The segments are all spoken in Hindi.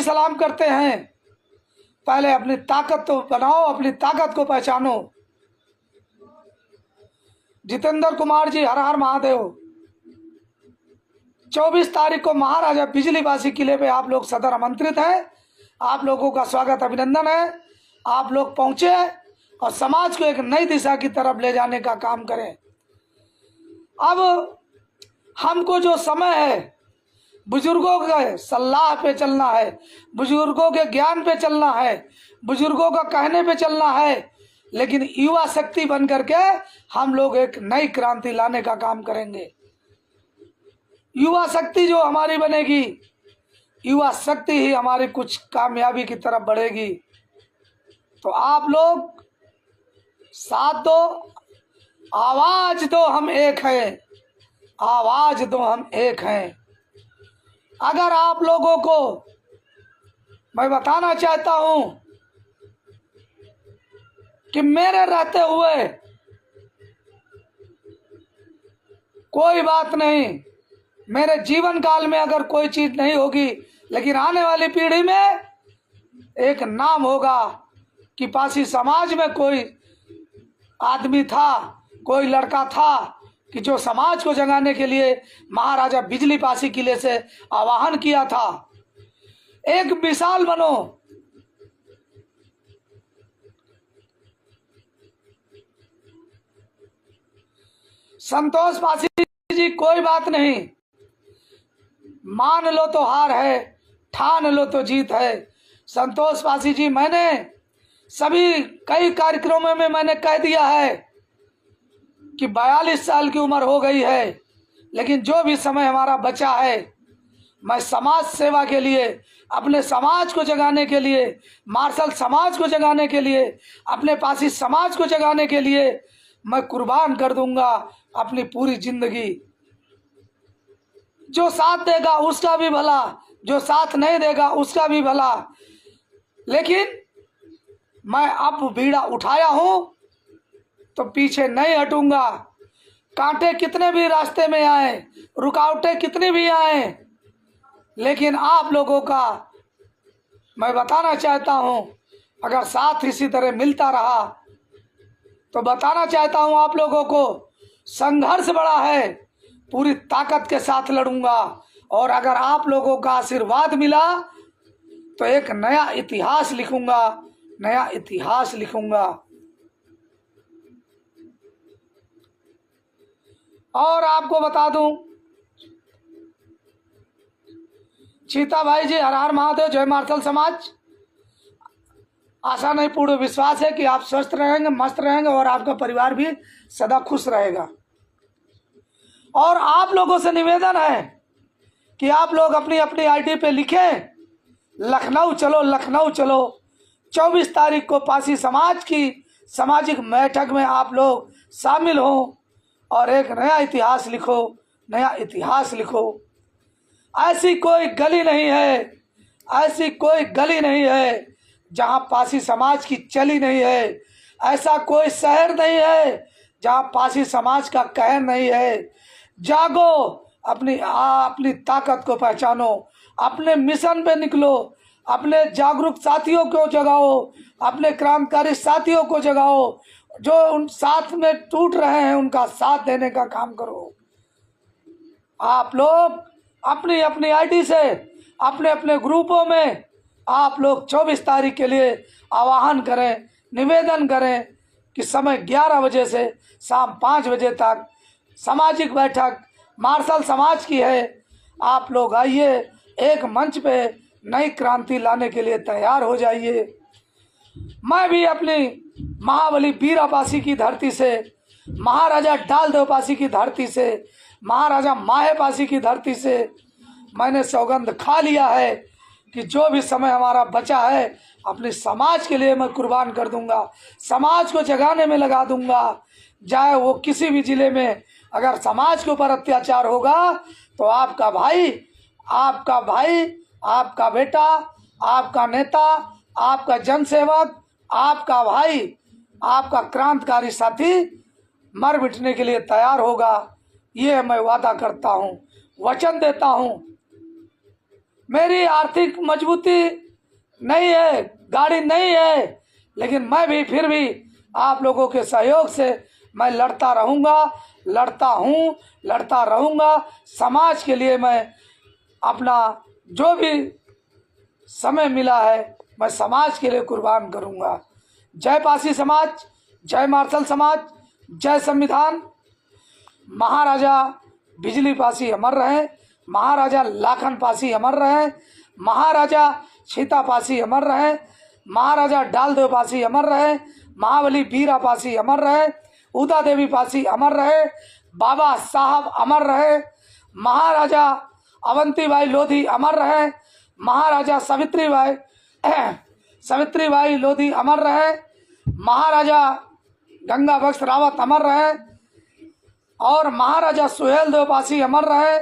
सलाम करते हैं। पहले अपनी ताकत तो बनाओ, अपनी ताकत को पहचानो। जितेंद्र कुमार जी, हर हर महादेव। 24 तारीख को महाराजा बिजलीबासी किले पे आप लोग सदर आमंत्रित हैं। आप लोगों का स्वागत, अभिनंदन है। आप लोग पहुंचे और समाज को एक नई दिशा की तरफ ले जाने का काम करें। अब हमको जो समय है, बुजुर्गों के सलाह पे चलना है, बुजुर्गों के ज्ञान पे चलना है, बुजुर्गों का कहने पे चलना है। लेकिन युवा शक्ति बन करके हम लोग एक नई क्रांति लाने का काम करेंगे। युवा शक्ति जो हमारी बनेगी, युवा शक्ति ही हमारी कुछ कामयाबी की तरफ बढ़ेगी। तो आप लोग साथ दो, आवाज दो, हम एक हैं, आवाज दो, हम एक हैं। अगर आप लोगों को मैं बताना चाहता हूं कि मेरे रहते हुए कोई बात नहीं, मेरे जीवन काल में अगर कोई चीज नहीं होगी, लेकिन आने वाली पीढ़ी में एक नाम होगा कि पासी समाज में कोई आदमी था, कोई लड़का था कि जो समाज को जगाने के लिए महाराजा बिजलीबासी किले से आवाहन किया था। एक मिसाल बनो। संतोष पासी जी, कोई बात नहीं, मान लो तो हार है, ठान लो तो जीत है। संतोष पासी जी, मैंने सभी कई कार्यक्रमों में मैंने कह दिया है कि 42 साल की उम्र हो गई है, लेकिन जो भी समय हमारा बचा है, मैं समाज सेवा के लिए, अपने समाज को जगाने के लिए, मार्शल समाज को जगाने के लिए, अपने पासी समाज को जगाने के लिए मैं कुर्बान कर दूंगा अपनी पूरी जिंदगी। जो साथ देगा उसका भी भला, जो साथ नहीं देगा उसका भी भला। लेकिन मैं अब बीड़ा उठाया हूं तो पीछे नहीं हटूंगा। कांटे कितने भी रास्ते में आए, रुकावटें कितनी भी आए, लेकिन आप लोगों का मैं बताना चाहता हूं, अगर साथ इसी तरह मिलता रहा तो बताना चाहता हूं आप लोगों को, संघर्ष बड़ा है, पूरी ताकत के साथ लड़ूंगा। और अगर आप लोगों का आशीर्वाद मिला तो एक नया इतिहास लिखूंगा, नया इतिहास लिखूंगा। और आपको बता दूं, चीता भाई जी, हर हर महादेव, जय मार्शल समाज। आशा नहीं, पूर्ण विश्वास है कि आप स्वस्थ रहेंगे, मस्त रहेंगे और आपका परिवार भी सदा खुश रहेगा। और आप लोगों से निवेदन है कि आप लोग अपनी अपनी आईडी पे लिखें, लखनऊ चलो, लखनऊ चलो। 24 तारीख को पासी समाज की सामाजिक बैठक में आप लोग शामिल हो और एक नया इतिहास लिखो, नया इतिहास लिखो। ऐसी कोई गली नहीं है, ऐसी कोई गली नहीं है जहां पासी समाज की चली नहीं है। ऐसा कोई शहर नहीं है जहां पासी समाज का कहर नहीं है। जागो, अपनी ताकत को पहचानो, अपने मिशन पे निकलो, अपने जागरूक साथियों को जगाओ, अपने क्रांतिकारी साथियों को जगाओ। जो उन साथ में टूट रहे हैं उनका साथ देने का काम करो। आप लोग अपनी अपनी आईडी से, अपने अपने ग्रुपों में आप लोग 24 तारीख के लिए आवाहन करें, निवेदन करें कि समय 11 बजे से शाम 5 बजे तक सामाजिक बैठक मार्शल समाज की है। आप लोग आइए, एक मंच पे नई क्रांति लाने के लिए तैयार हो जाइए। मैं भी अपनी महाबली बीरापासी की धरती से, महाराजा डाल देवपासी की धरती से, महाराजा माहेपासी की धरती से मैंने सौगंध खा लिया है कि जो भी समय हमारा बचा है अपने समाज के लिए मैं कुर्बान कर दूंगा, समाज को जगाने में लगा दूंगा। चाहे वो किसी भी जिले में अगर समाज के ऊपर अत्याचार होगा तो आपका भाई, आपका भाई, आपका बेटा, आपका नेता, आपका जनसेवक, आपका भाई, आपका क्रांतिकारी साथी मर मिटने के लिए तैयार होगा। ये मैं वादा करता हूँ, वचन देता हूँ। मेरी आर्थिक मजबूती नहीं है, गाड़ी नहीं है, लेकिन मैं भी फिर भी आप लोगों के सहयोग से मैं लड़ता रहूँगा, लड़ता हूँ, लड़ता रहूँगा। समाज के लिए मैं अपना जो भी समय मिला है मैं समाज के लिए कुर्बान करूँगा। जय पासी समाज, जय मार्शल समाज, जय संविधान। महाराजा बिजली पासी अमर रहे, महाराजा लाखन पासी अमर रहे, महाराजा सीता पासी अमर रहे, महाराजा डालदेव पासी अमर रहे, महाबली बीरा पासी अमर रहे, उदा देवी पासी अमर रहे, बाबा साहब अमर रहे, महाराजा अवंतीबाई लोधी अमर रहे, महाराजा सावित्रीबाई लोधी अमर रहे, महाराजा गंगा बख्श रावत अमर रहे, और महाराजा सुहेल देव पासी अमर रहे,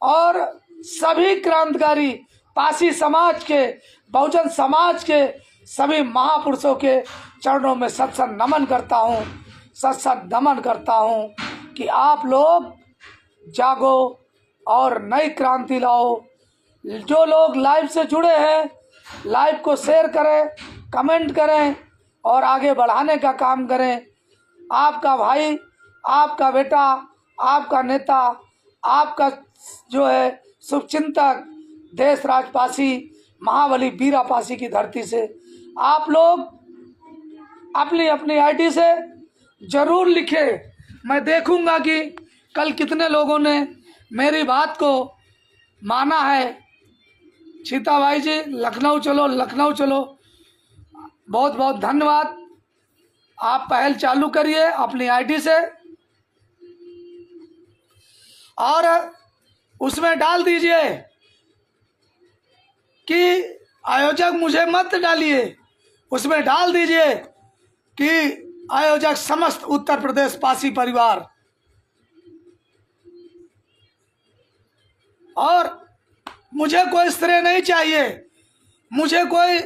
और सभी क्रांतिकारी पासी समाज के, बहुजन समाज के सभी महापुरुषों के चरणों में सत सत नमन करता हूँ, सत सत नमन करता हूँ कि आप लोग जागो और नई क्रांति लाओ। जो लोग लाइव से जुड़े हैं, लाइव को शेयर करें, कमेंट करें और आगे बढ़ाने का काम करें। आपका भाई, आपका बेटा, आपका नेता, आपका जो है शुभचिंतक देश राजपासी महाबली बीरा पासी की धरती से आप लोग अपनी अपनी आईडी से जरूर लिखें। मैं देखूंगा कि कल कितने लोगों ने मेरी बात को माना है। सीता भाई जी, लखनऊ चलो, लखनऊ चलो। बहुत बहुत धन्यवाद। आप पहल चालू करिए अपनी आईडी से और उसमें डाल दीजिए कि आयोजक मुझे मत डालिए, उसमें डाल दीजिए कि आयोजक समस्त उत्तर प्रदेश पासी परिवार। और मुझे कोई श्रेय नहीं चाहिए, मुझे कोई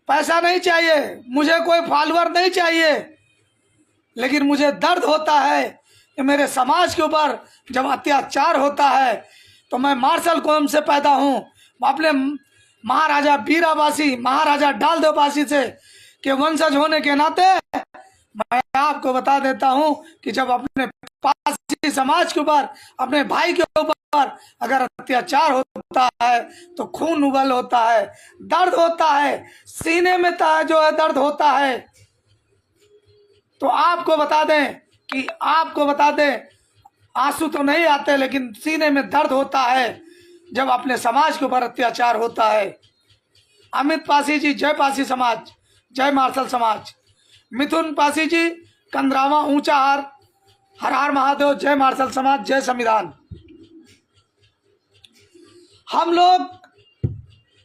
पैसा नहीं चाहिए, मुझे कोई फॉलोअर नहीं चाहिए, लेकिन मुझे दर्द होता है कि मेरे समाज के ऊपर जब अत्याचार होता है तो मैं मार्शल कौम से पैदा हूँ, अपने महाराजा बीरापासी, महाराजा डालदेवपासी से के वंशज होने के नाते मैं आपको बता देता हूँ कि जब अपने पासी समाज के ऊपर, अपने भाई के ऊपर अगर अत्याचार होता है तो खून उबल होता है, दर्द होता है, सीने में जो है दर्द होता है। तो आपको बता दें आंसू तो नहीं आते, लेकिन सीने में दर्द होता है जब अपने समाज के ऊपर अत्याचार होता है। अमित पासी जी, जय पासी समाज, जय मार्शल समाज। मिथुन पासी जी, कंदरावा ऊंचाहार, हर हर महादेव, जय मार्शल समाज, जय संविधान। हम लोग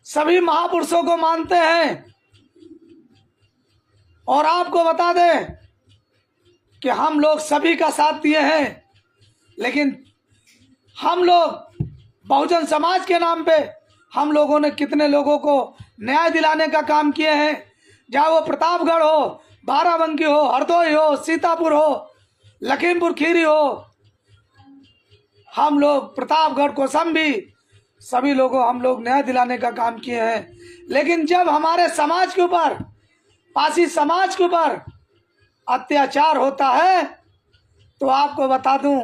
सभी महापुरुषों को मानते हैं और आपको बता दें कि हम लोग सभी का साथ दिए हैं, लेकिन हम लोग बहुजन समाज के नाम पे हम लोगों ने कितने लोगों को न्याय दिलाने का काम किए हैं। चाहे वो प्रतापगढ़ हो, बाराबंकी हो, हरदोई हो, सीतापुर हो, लखीमपुर खीरी हो, हम लोग प्रतापगढ़ कौशाम्बी सभी लोगों हम लोग न्याय दिलाने का काम किए हैं। लेकिन जब हमारे समाज के ऊपर, पासी समाज के ऊपर अत्याचार होता है तो आपको बता दूं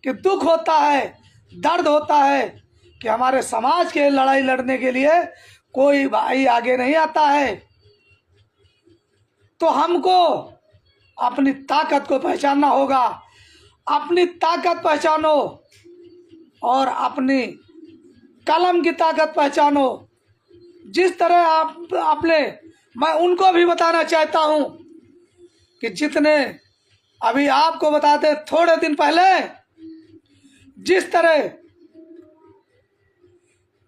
कि दुख होता है, दर्द होता है कि हमारे समाज के लड़ाई लड़ने के लिए कोई भाई आगे नहीं आता है। तो हमको अपनी ताकत को पहचानना होगा। अपनी ताकत पहचानो और अपनी कलम की ताकत पहचानो। जिस तरह आप अपने, मैं उनको भी बताना चाहता हूं कि जितने अभी आपको बताते थोड़े दिन पहले जिस तरह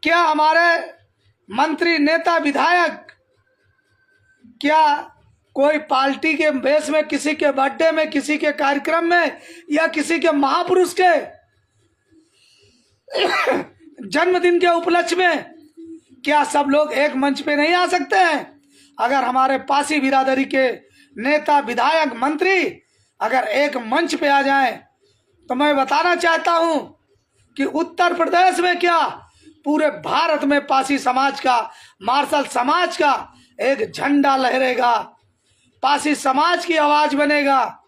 क्या हमारे मंत्री, नेता, विधायक क्या कोई पार्टी के बेस में, किसी के बर्थडे में, किसी के कार्यक्रम में या किसी के महापुरुष के जन्मदिन के उपलक्ष्य में क्या सब लोग एक मंच पे नहीं आ सकते हैं? अगर हमारे पासी बिरादरी के नेता, विधायक, मंत्री अगर एक मंच पे आ जाएं तो मैं बताना चाहता हूं कि उत्तर प्रदेश में क्या पूरे भारत में पासी समाज का, मार्शल समाज का एक झंडा लहरेगा। पासी समाज की आवाज बनेगा।